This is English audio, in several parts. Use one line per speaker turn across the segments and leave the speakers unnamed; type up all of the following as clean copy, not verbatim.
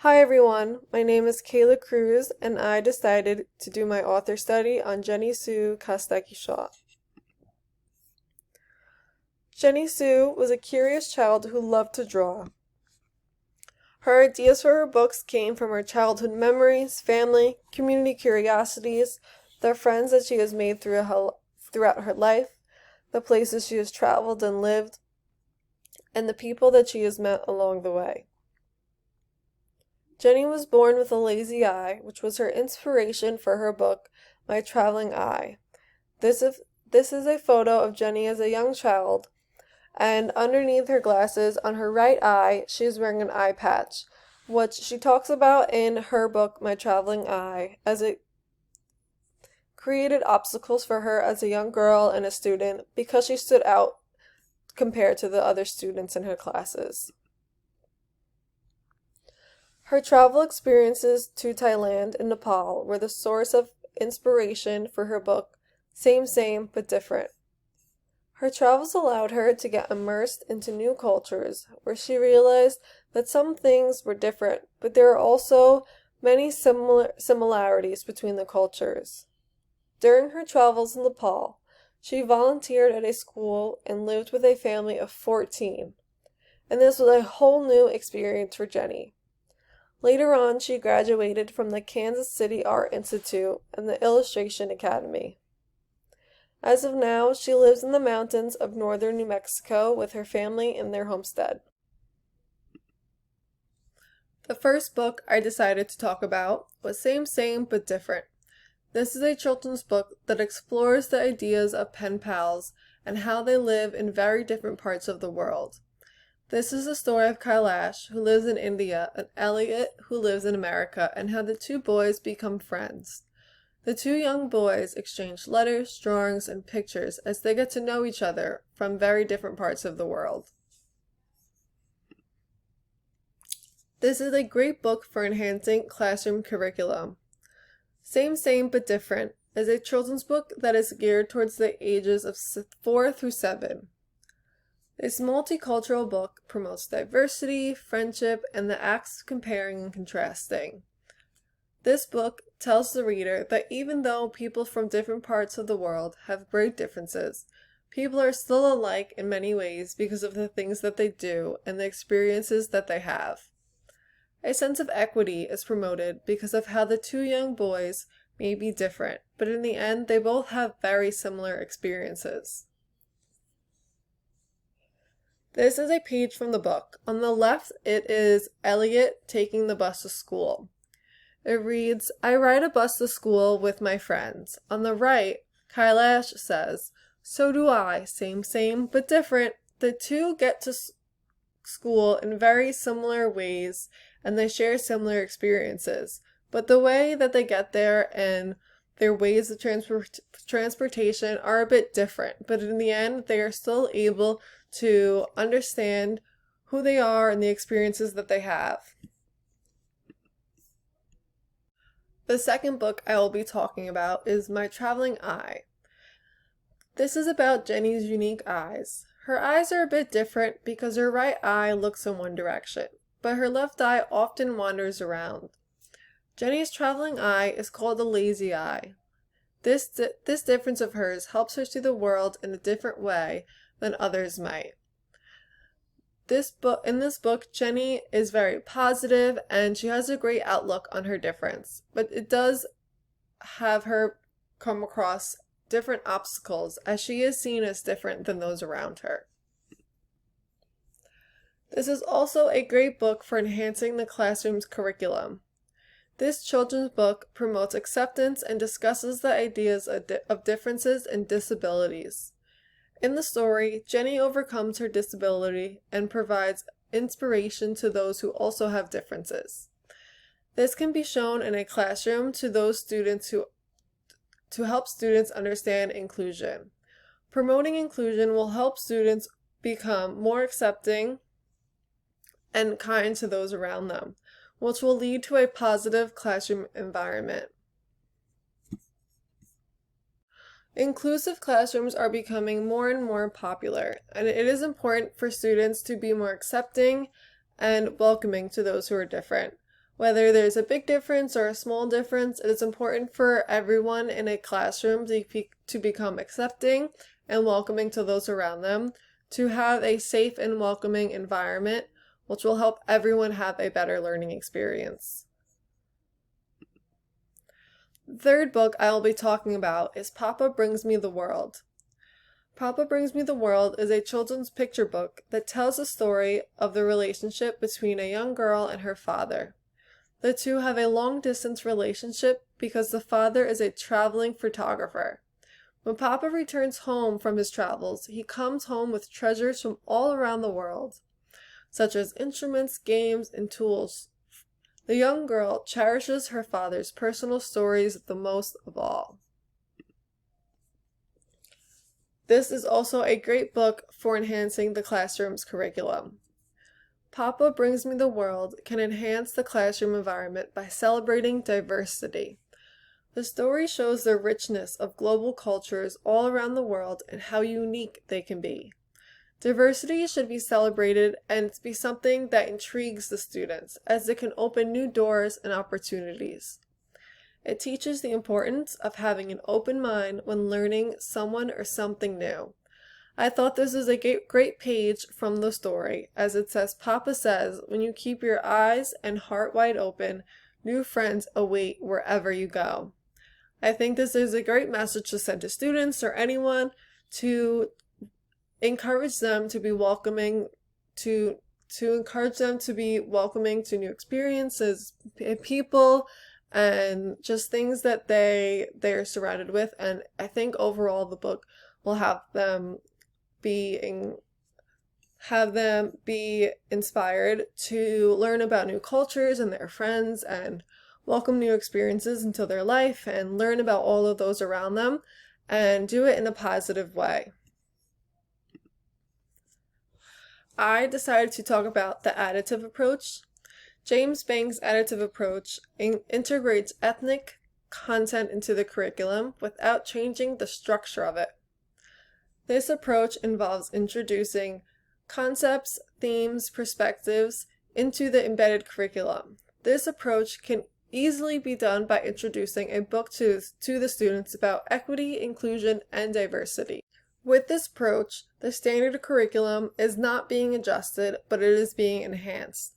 Hi everyone, my name is Kayla Cruz and I decided to do my author study on Jenny Sue Kostecki-Shaw. Jenny Sue was a curious child who loved to draw. Her ideas for her books came from her childhood memories, family, community curiosities, the friends that she has made throughout her life, the places she has traveled and lived, and the people that she has met along the way. Jenny was born with a lazy eye, which was her inspiration for her book, My Traveling Eye. This is a photo of Jenny as a young child, and underneath her glasses on her right eye, she is wearing an eye patch, which she talks about in her book, My Traveling Eye, as it created obstacles for her as a young girl and a student because she stood out compared to the other students in her classes. Her travel experiences to Thailand and Nepal were the source of inspiration for her book, Same, but Different. Her travels allowed her to get immersed into new cultures, where she realized that some things were different, but there are also many similarities between the cultures. During her travels in Nepal, she volunteered at a school and lived with a family of 14, and this was a whole new experience for Jenny. Later on, she graduated from the Kansas City Art Institute and the Illustration Academy. As of now, she lives in the mountains of northern New Mexico with her family in their homestead. The first book I decided to talk about was Same, but Different. This is a children's book that explores the ideas of pen pals and how they live in very different parts of the world. This is the story of Kailash, who lives in India, and Elliot, who lives in America, and how the two boys become friends. The two young boys exchange letters, drawings, and pictures as they get to know each other from very different parts of the world. This is a great book for enhancing classroom curriculum. Same, but Different is a children's book that is geared towards the ages of 4 through 7. This multicultural book promotes diversity, friendship, and the acts of comparing and contrasting. This book tells the reader that even though people from different parts of the world have great differences, people are still alike in many ways because of the things that they do and the experiences that they have. A sense of equity is promoted because of how the two young boys may be different, but in the end they both have very similar experiences. This is a page from the book. On the left, it is Elliot taking the bus to school. It reads, I ride a bus to school with my friends. On the right, Kailash says, so do I, same, but different. The two get to school in very similar ways, and they share similar experiences. But the way that they get there and their ways of transportation are a bit different. But in the end, they are still able to understand who they are and the experiences that they have. The second book I will be talking about is My Traveling Eye. This is about Jenny's unique eyes. Her eyes are a bit different because her right eye looks in one direction, but her left eye often wanders around. Jenny's traveling eye is called the lazy eye. This difference of hers helps her see the world in a different way than others might. In this book, Jenny is very positive and she has a great outlook on her difference, but it does have her come across different obstacles as she is seen as different than those around her. This is also a great book for enhancing the classroom's curriculum. This children's book promotes acceptance and discusses the ideas of differences and disabilities. In the story, Jenny overcomes her disability and provides inspiration to those who also have differences. This can be shown in a classroom to those students to help students understand inclusion. Promoting inclusion will help students become more accepting and kind to those around them, which will lead to a positive classroom environment. Inclusive classrooms are becoming more and more popular, and it is important for students to be more accepting and welcoming to those who are different. Whether there's a big difference or a small difference, it is important for everyone in a classroom to become accepting and welcoming to those around them, to have a safe and welcoming environment, which will help everyone have a better learning experience. The third book I will be talking about is Papa Brings Me the World. Papa Brings Me the World is a children's picture book that tells the story of the relationship between a young girl and her father. The two have a long-distance relationship because the father is a traveling photographer. When Papa returns home from his travels, he comes home with treasures from all around the world, such as instruments, games, and tools. The young girl cherishes her father's personal stories the most of all. This is also a great book for enhancing the classroom's curriculum. Papa Brings Me the World can enhance the classroom environment by celebrating diversity. The story shows the richness of global cultures all around the world and how unique they can be. Diversity should be celebrated and be something that intrigues the students, as it can open new doors and opportunities. It teaches the importance of having an open mind when learning someone or something new. I thought this was a great page from the story, as it says, Papa says, when you keep your eyes and heart wide open, new friends await wherever you go. I think this is a great message to send to students or anyone to encourage them to be welcoming to encourage them to be welcoming to new experiences, people, and just things that they're surrounded with. And I think overall the book will have them be inspired to learn about new cultures and their friends and welcome new experiences into their life and learn about all of those around them and do it in a positive way. I decided to talk about the additive approach. James Banks' additive approach integrates ethnic content into the curriculum without changing the structure of it. This approach involves introducing concepts, themes, perspectives into the embedded curriculum. This approach can easily be done by introducing a book to the students about equity, inclusion, and diversity. With this approach, the standard curriculum is not being adjusted, but it is being enhanced.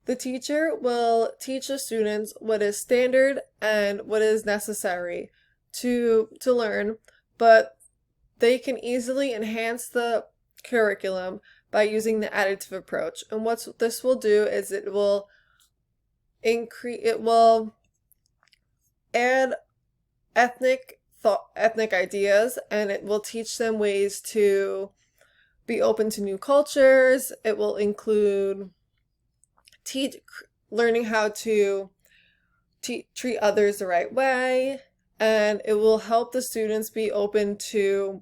The teacher will teach the students what is standard and what is necessary to learn, but they can easily enhance the curriculum by using the additive approach. And what this will do is it will add ethnic ideas, and it will teach them ways to be open to new cultures. It will include learning how to treat others the right way, and it will help the students be open to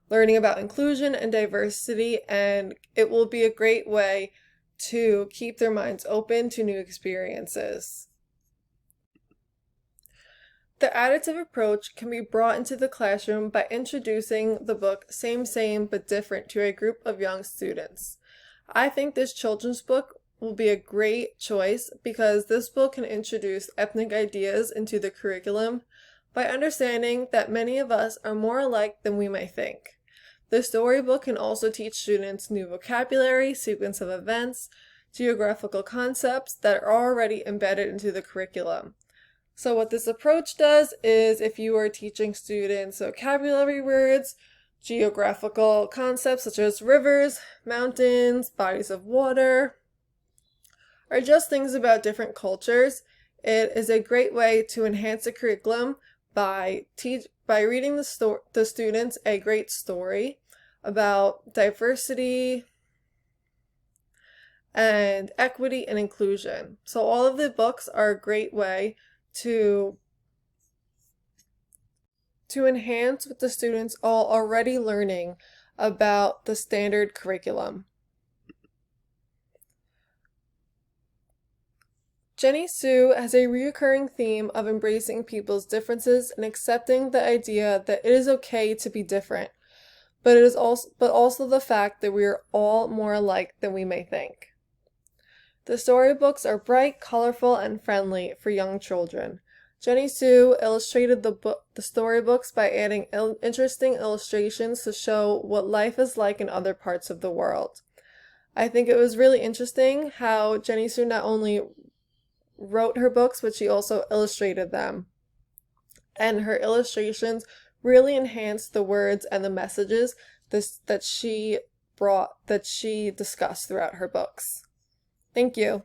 learning about inclusion and diversity, and it will be a great way to keep their minds open to new experiences. The additive approach can be brought into the classroom by introducing the book Same Same But Different to a group of young students. I think this children's book will be a great choice because this book can introduce ethnic ideas into the curriculum by understanding that many of us are more alike than we might think. The storybook can also teach students new vocabulary, sequence of events, geographical concepts that are already embedded into the curriculum. So what this approach does is if you are teaching students vocabulary words, geographical concepts such as rivers, mountains, bodies of water, or just things about different cultures, it is a great way to enhance the curriculum by reading the students a great story about diversity and equity and inclusion. So all of the books are a great way to enhance what the students are already learning about the standard curriculum. Jenny Sue has a recurring theme of embracing people's differences and accepting the idea that it is okay to be different, but also the fact that we are all more alike than we may think. The storybooks are bright, colorful, and friendly for young children. Jenny Sue illustrated the storybooks by adding interesting illustrations to show what life is like in other parts of the world. I think it was really interesting how Jenny Sue not only wrote her books, but she also illustrated them. And her illustrations really enhanced the words and the messages that she discussed throughout her books. Thank you.